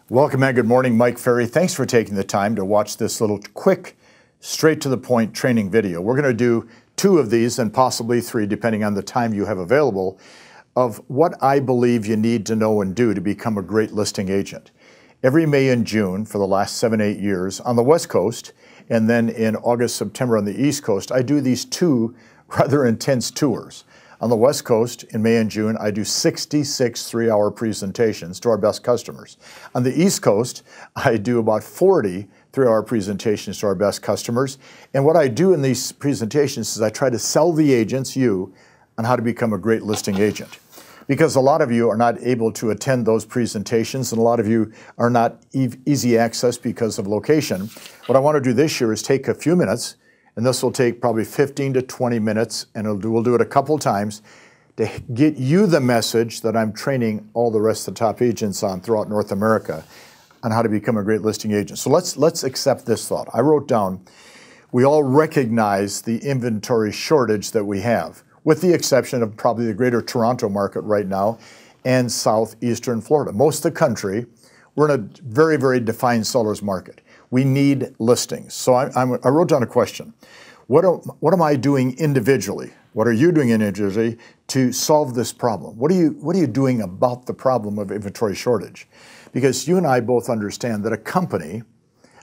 Welcome and good morning, Mike Ferry. Thanks for taking the time to watch this little quick, straight to the point training video. We're going to do 2 of these and possibly 3, depending on the time you have available, of what I believe you need to know and do to become a great listing agent. Every May and June for the last 7-8 years on the West Coast, and then in August, September on the East Coast, I do these 2 rather intense tours. On the West Coast, in May and June, I do 66 3-hour presentations to our best customers. On the East Coast, I do about 40 3-hour presentations to our best customers. And what I do in these presentations is I try to sell the agents, you, on how to become a great listing agent. Because a lot of you are not able to attend those presentations, and a lot of you are not easy access because of location. What I want to do this year is take a few minutes, and this will take probably 15 to 20 minutes, and we'll do it a couple times to get you the message that I'm training all the rest of the top agents on throughout North America on how to become a great listing agent. So let's accept this thought. I wrote down, we all recognize the inventory shortage that we have, with the exception of probably the greater Toronto market right now and southeastern Florida. Most of the country, we're in a very, very defined seller's market. We need listings. So I wrote down a question. What am I doing individually? What are you doing individually to solve this problem? What are you doing about the problem of inventory shortage? Because you and I both understand that a company,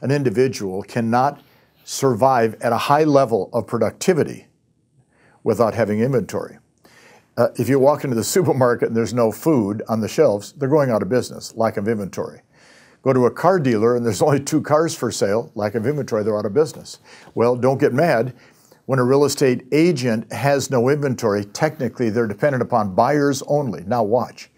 an individual, cannot survive at a high level of productivity without having inventory. If you walk into the supermarket and there's no food on the shelves, they're going out of business, lack of inventory. Go to a car dealer and there's only 2 cars for sale, lack of inventory, they're out of business. Well, don't get mad. When a real estate agent has no inventory, technically they're dependent upon buyers only. Now watch.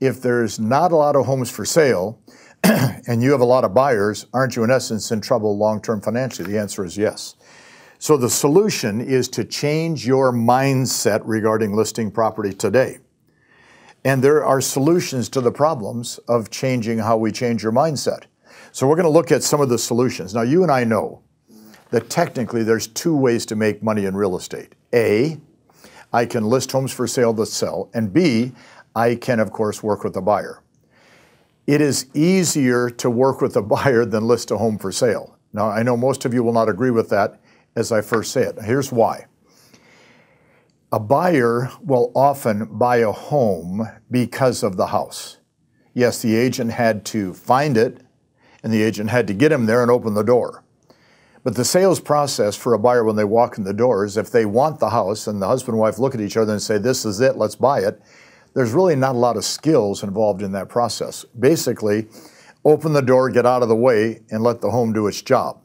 If there's not a lot of homes for sale and you have a lot of buyers, aren't you in essence in trouble long-term financially? The answer is yes. So the solution is to change your mindset regarding listing property today. And there are solutions to the problems of changing how we change your mindset. So we're going to look at some of the solutions. Now, you and I know that technically there's 2 ways to make money in real estate. A, I can list homes for sale that sell. And B, I can, of course, work with a buyer. It is easier to work with a buyer than list a home for sale. Now, I know most of you will not agree with that as I first say it. Here's why. A buyer will often buy a home because of the house. Yes, the agent had to find it, and the agent had to get him there and open the door. But the sales process for a buyer when they walk in the door is if they want the house and the husband and wife look at each other and say, this is it, let's buy it, there's really not a lot of skills involved in that process. Basically, open the door, get out of the way, and let the home do its job.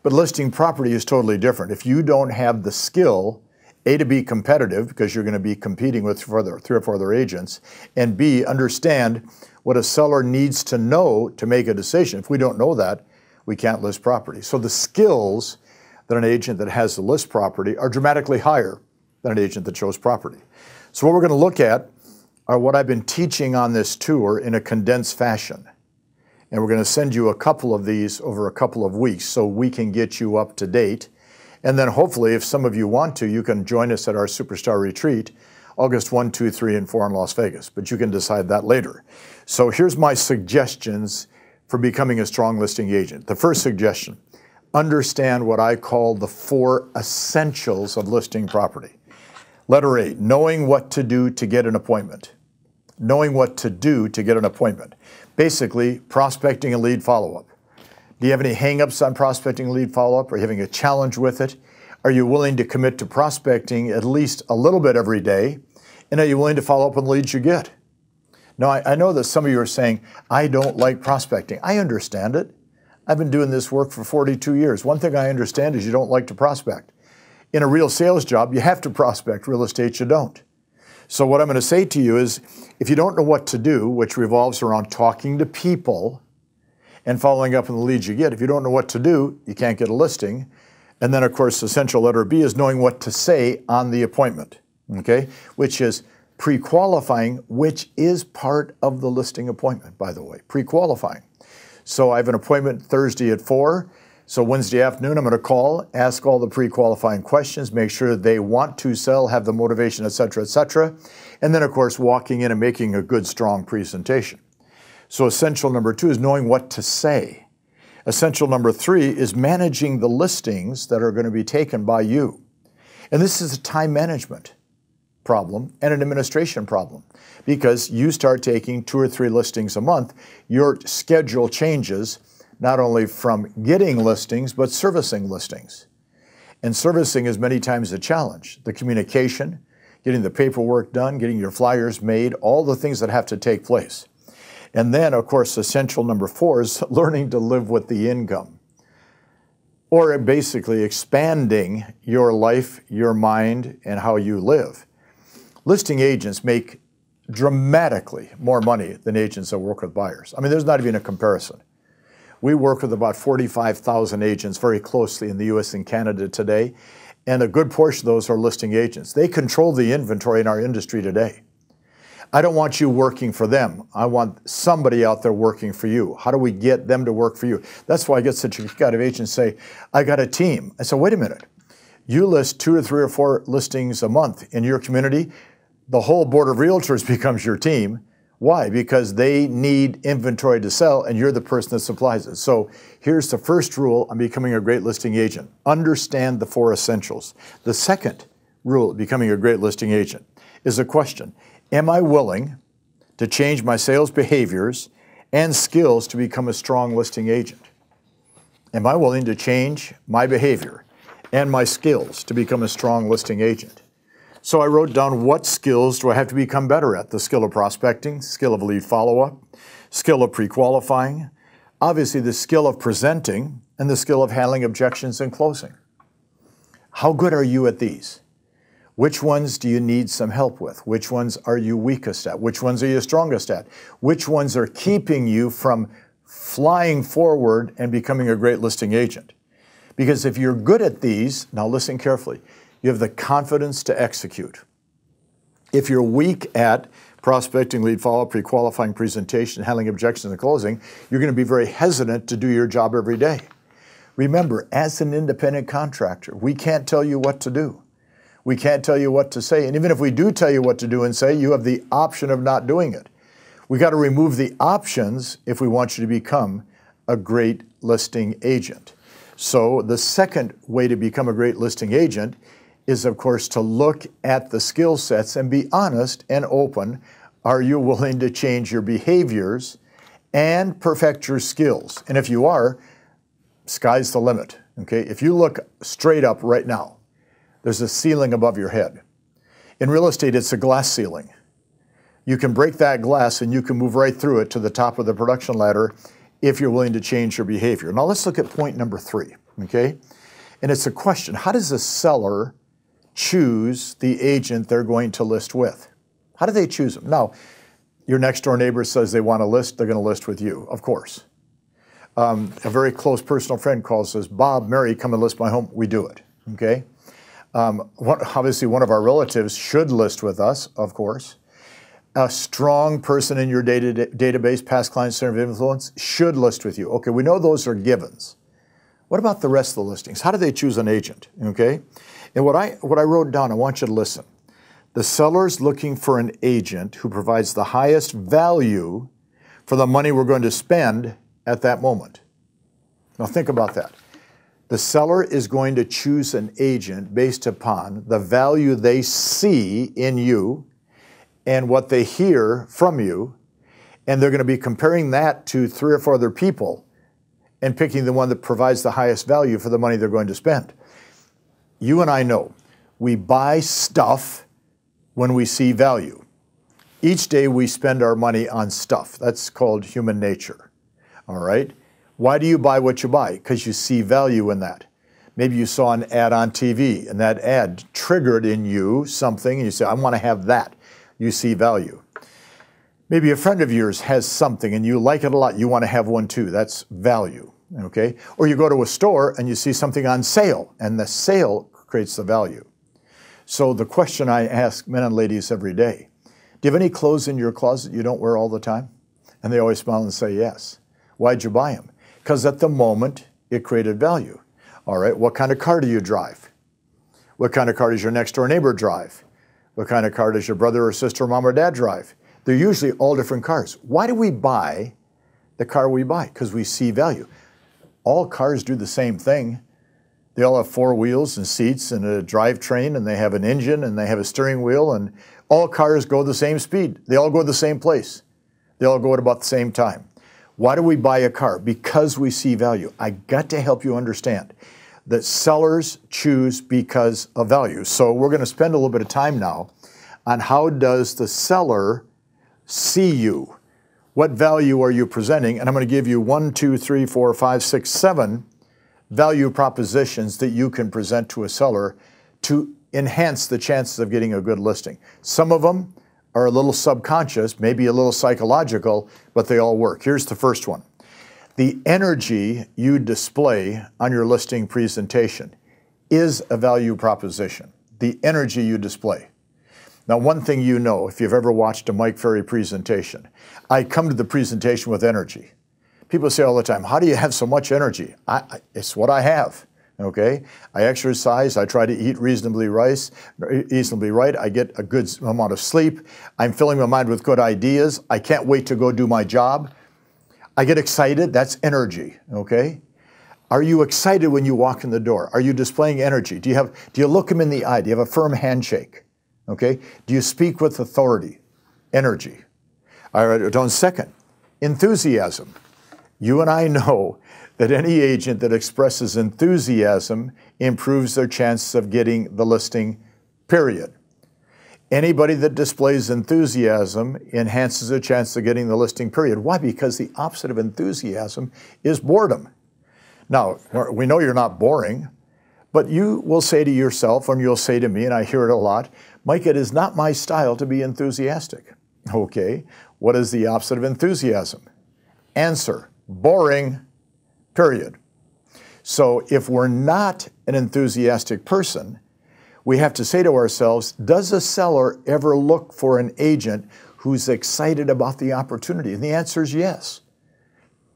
But listing property is totally different. If you don't have the skill, A, to be competitive, because you're going to be competing with 3 or 4 other agents, and B, understand what a seller needs to know to make a decision. If we don't know that, we can't list property. So the skills that an agent that has to list property are dramatically higher than an agent that shows property. So what we're going to look at are what I've been teaching on this tour in a condensed fashion. And we're going to send you a couple of these over a couple of weeks so we can get you up to date. And then hopefully, if some of you want to, you can join us at our Superstar Retreat, August 1, 2, 3, and 4 in Las Vegas. But you can decide that later. So here's my suggestions for becoming a strong listing agent. The first suggestion, understand what I call the 4 essentials of listing property. Letter A, knowing what to do to get an appointment. Knowing what to do to get an appointment. Basically, prospecting and lead follow-up. Do you have any hang-ups on prospecting and lead follow-up? Are you having a challenge with it? Are you willing to commit to prospecting at least a little bit every day? And are you willing to follow up on the leads you get? Now, I know that some of you are saying, I don't like prospecting. I understand it. I've been doing this work for 42 years. One thing I understand is you don't like to prospect. In a real sales job, you have to prospect. Real estate, you don't. So what I'm going to say to you is, if you don't know what to do, which revolves around talking to people and following up on the leads you get, if you don't know what to do, you can't get a listing. And then, of course, essential letter B is knowing what to say on the appointment, okay? Which is pre-qualifying, which is part of the listing appointment, by the way, pre-qualifying. So I have an appointment Thursday at 4. So Wednesday afternoon, I'm going to call, ask all the pre-qualifying questions, make sure they want to sell, have the motivation, et cetera, et cetera. And then, of course, walking in and making a good, strong presentation. So essential number 2 is knowing what to say. Essential number 3 is managing the listings that are going to be taken by you. And this is a time management problem and an administration problem, because you start taking 2 or 3 listings a month, your schedule changes not only from getting listings, but servicing listings. And servicing is many times a challenge. The communication, getting the paperwork done, getting your flyers made, all the things that have to take place. And then, of course, essential number 4 is learning to live with the income, or basically expanding your life, your mind, and how you live. Listing agents make dramatically more money than agents that work with buyers. I mean, there's not even a comparison. We work with about 45,000 agents very closely in the U.S. and Canada today, and a good portion of those are listing agents. They control the inventory in our industry today. I don't want you working for them. I want somebody out there working for you. How do we get them to work for you? That's why I get such a kick out of agents say, I got a team. I said, wait a minute. You list 2 or 3 or 4 listings a month in your community, the whole board of realtors becomes your team. Why? Because they need inventory to sell, and you're the person that supplies it. So here's the first rule on becoming a great listing agent. Understand the 4 essentials. The second rule of becoming a great listing agent is a question. Am I willing to change my sales behaviors and skills to become a strong listing agent? Am I willing to change my behavior and my skills to become a strong listing agent? So I wrote down, what skills do I have to become better at? The skill of prospecting, skill of lead follow-up, skill of pre-qualifying, obviously the skill of presenting, and the skill of handling objections and closing. How good are you at these? Which ones do you need some help with? Which ones are you weakest at? Which ones are you strongest at? Which ones are keeping you from flying forward and becoming a great listing agent? Because if you're good at these, now listen carefully, you have the confidence to execute. If you're weak at prospecting, lead follow-up, pre-qualifying, presentation, handling objections and closing, you're going to be very hesitant to do your job every day. Remember, as an independent contractor, we can't tell you what to do. We can't tell you what to say. And even if we do tell you what to do and say, you have the option of not doing it. We got to remove the options if we want you to become a great listing agent. So the second way to become a great listing agent is, of course, to look at the skill sets and be honest and open. Are you willing to change your behaviors and perfect your skills? And if you are, sky's the limit, okay? If you look straight up right now, there's a ceiling above your head. In real estate, it's a glass ceiling. You can break that glass and you can move right through it to the top of the production ladder if you're willing to change your behavior. Now let's look at point number 3, okay? And it's a question, how does a seller choose the agent they're going to list with? How do they choose them? Now, your next door neighbor says they want to list, they're going to list with you, of course. A very close personal friend calls us, Bob, Mary, come and list my home. We do it, okay? Obviously, one of our relatives should list with us, of course. A strong person in your database, past client center of influence, should list with you. Okay, we know those are givens. What about the rest of the listings? How do they choose an agent, okay? And what I wrote down, I want you to listen. The seller's looking for an agent who provides the highest value for the money we're going to spend at that moment. Now think about that. The seller is going to choose an agent based upon the value they see in you and what they hear from you, and they're going to be comparing that to 3 or 4 other people and picking the one that provides the highest value for the money they're going to spend. You and I know we buy stuff when we see value. Each day we spend our money on stuff. That's called human nature, all right? Why do you buy what you buy? Because you see value in that. Maybe you saw an ad on TV, and that ad triggered in you something, and you say, I want to have that. You see value. Maybe a friend of yours has something, and you like it a lot. You want to have one too. That's value, okay? Or you go to a store, and you see something on sale, and the sale creates the value. So the question I ask men and ladies every day, do you have any clothes in your closet you don't wear all the time? And they always smile and say yes. Why'd you buy them? Because at the moment, it created value. All right, what kind of car do you drive? What kind of car does your next door neighbor drive? What kind of car does your brother or sister, mom or dad drive? They're usually all different cars. Why do we buy the car we buy? Because we see value. All cars do the same thing. They all have four wheels and seats and a drivetrain, and they have an engine, and they have a steering wheel, and all cars go the same speed. They all go the same place. They all go at about the same time. Why do we buy a car? Because we see value. I got to help you understand that sellers choose because of value. So we're going to spend a little bit of time now on how does the seller see you? What value are you presenting? And I'm going to give you 1, 2, 3, 4, 5, 6, 7 value propositions that you can present to a seller to enhance the chances of getting a good listing. Some of them are a little subconscious, maybe a little psychological, but they all work. Here's the first one. The energy you display on your listing presentation is a value proposition. The energy you display. Now, one thing you know, if you've ever watched a Mike Ferry presentation, I come to the presentation with energy. People say all the time, how do you have so much energy? It's what I have, okay? I exercise, I try to eat reasonably right, I get a good amount of sleep, I'm filling my mind with good ideas, I can't wait to go do my job. I get excited, that's energy, okay? Are you excited when you walk in the door? Are you displaying energy? Do you look them in the eye? Do you have a firm handshake? Okay? Do you speak with authority? Energy. All right, second, enthusiasm. You and I know that any agent that expresses enthusiasm improves their chances of getting the listing, period. Anybody that displays enthusiasm enhances their chance of getting the listing, period. Why? Because the opposite of enthusiasm is boredom. Now, we know you're not boring, but you will say to yourself, and you'll say to me, and I hear it a lot, Mike, it is not my style to be enthusiastic. Okay, what is the opposite of enthusiasm? Answer, boring, period. So if we're not an enthusiastic person, we have to say to ourselves, does a seller ever look for an agent who's excited about the opportunity? And the answer is yes.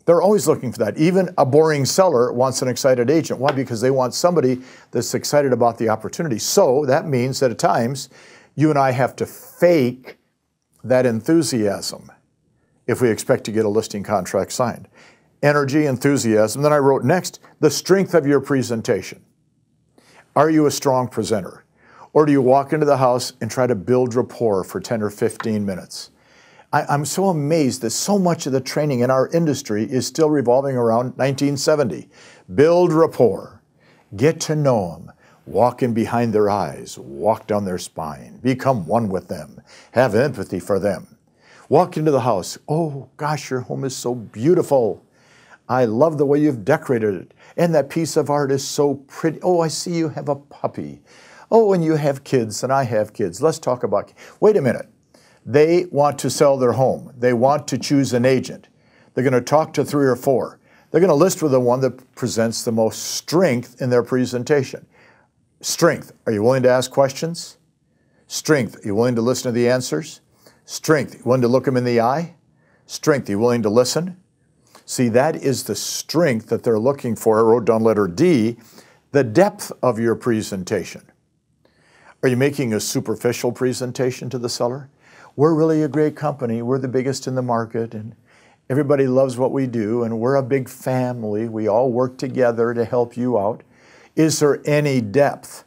They're always looking for that. Even a boring seller wants an excited agent. Why? Because they want somebody that's excited about the opportunity. So that means that at times, you and I have to fake that enthusiasm if we expect to get a listing contract signed. Energy, enthusiasm. Then I wrote next, the strength of your presentation. Are you a strong presenter? Or do you walk into the house and try to build rapport for 10 or 15 minutes? I'm so amazed that so much of the training in our industry is still revolving around 1970. Build rapport, get to know them, walk in behind their eyes, walk down their spine, become one with them, have empathy for them. Walk into the house, oh gosh, your home is so beautiful. I love the way you've decorated it. And that piece of art is so pretty. Oh, I see you have a puppy. Oh, and you have kids, and I have kids. Let's talk about kids. Wait a minute. They want to sell their home. They want to choose an agent. They're going to talk to 3 or 4. They're going to list with the one that presents the most strength in their presentation. Strength. Are you willing to ask questions? Strength. Are you willing to listen to the answers? Strength. Are you willing to look them in the eye? Strength. Are you willing to listen? See, that is the strength that they're looking for. I wrote down letter D, the depth of your presentation. Are you making a superficial presentation to the seller? We're really a great company. We're the biggest in the market, and everybody loves what we do, and we're a big family. We all work together to help you out. Is there any depth?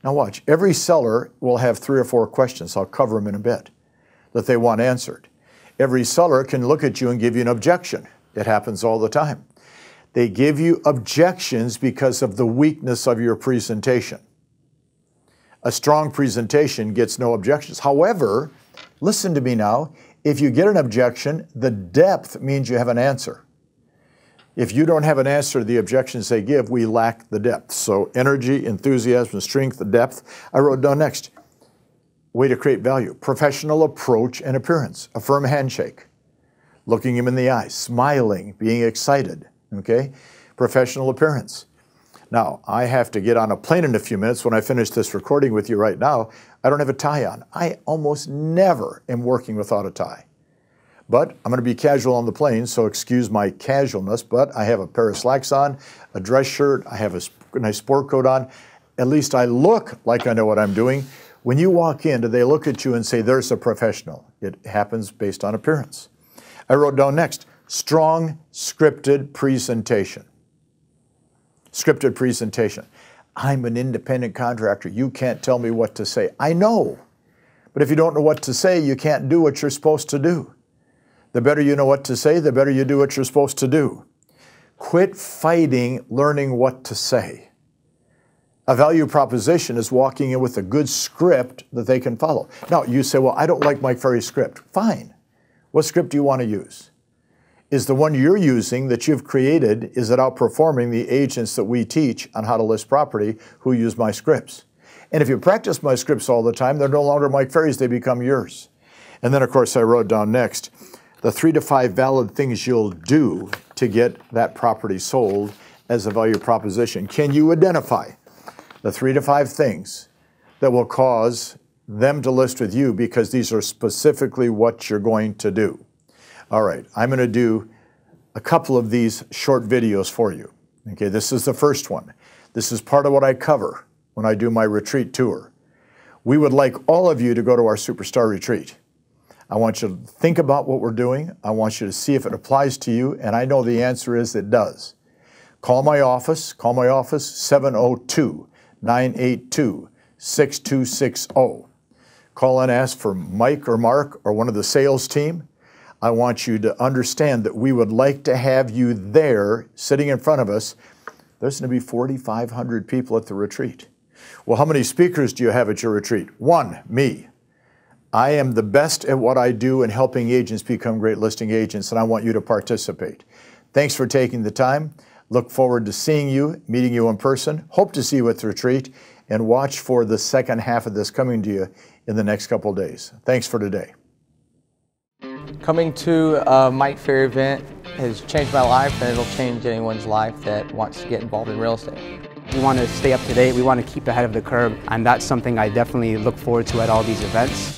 Now watch, every seller will have 3 or 4 questions. I'll cover them in a bit that they want answered. Every seller can look at you and give you an objection. It happens all the time. They give you objections because of the weakness of your presentation. A strong presentation gets no objections. However, listen to me now, if you get an objection, the depth means you have an answer. If you don't have an answer to the objections they give, we lack the depth. So energy, enthusiasm, strength, the depth. I wrote down next, way to create value, professional approach and appearance, a firm handshake. Looking him in the eye, smiling, being excited, okay? Professional appearance. Now, I have to get on a plane in a few minutes. When I finish this recording with you right now, I don't have a tie on. I almost never am working without a tie. But I'm going to be casual on the plane, so excuse my casualness, but I have a pair of slacks on, a dress shirt, I have a nice sport coat on. At least I look like I know what I'm doing. When you walk in, do they look at you and say, there's a professional? It happens based on appearance. I wrote down next, strong scripted presentation. Scripted presentation. I'm an independent contractor. You can't tell me what to say. I know. But if you don't know what to say, you can't do what you're supposed to do. The better you know what to say, the better you do what you're supposed to do. Quit fighting learning what to say. A value proposition is walking in with a good script that they can follow. Now, you say, well, I don't like Mike Ferry's script. Fine. What script do you want to use? Is the one you're using that you've created, is it outperforming the agents that we teach on how to list property who use my scripts? And if you practice my scripts all the time, they're no longer Mike Ferry's, they become yours. And then, of course, I wrote down next, the 3 to 5 valid things you'll do to get that property sold as a value proposition. Can you identify the 3 to 5 things that will cause them to list with you because these are specifically what you're going to do? All right, I'm going to do a couple of these short videos for you. Okay, this is the first one. This is part of what I cover when I do my retreat tour. We would like all of you to go to our Superstar Retreat. I want you to think about what we're doing. I want you to see if it applies to you, and I know the answer is it does. Call my office, 702-982-6260. Call and ask for Mike or Mark or one of the sales team. I want you to understand that we would like to have you there sitting in front of us. There's going to be 4,500 people at the retreat. Well, how many speakers do you have at your retreat? 1, me. I am the best at what I do in helping agents become great listing agents, and I want you to participate. Thanks for taking the time. Look forward to seeing you, meeting you in person. Hope to see you at the retreat, and watch for the second half of this coming to you in the next couple of days. Thanks for today. Coming to a Mike Ferry event has changed my life, and it'll change anyone's life that wants to get involved in real estate. We want to stay up to date, we want to keep ahead of the curve, and that's something I definitely look forward to at all these events.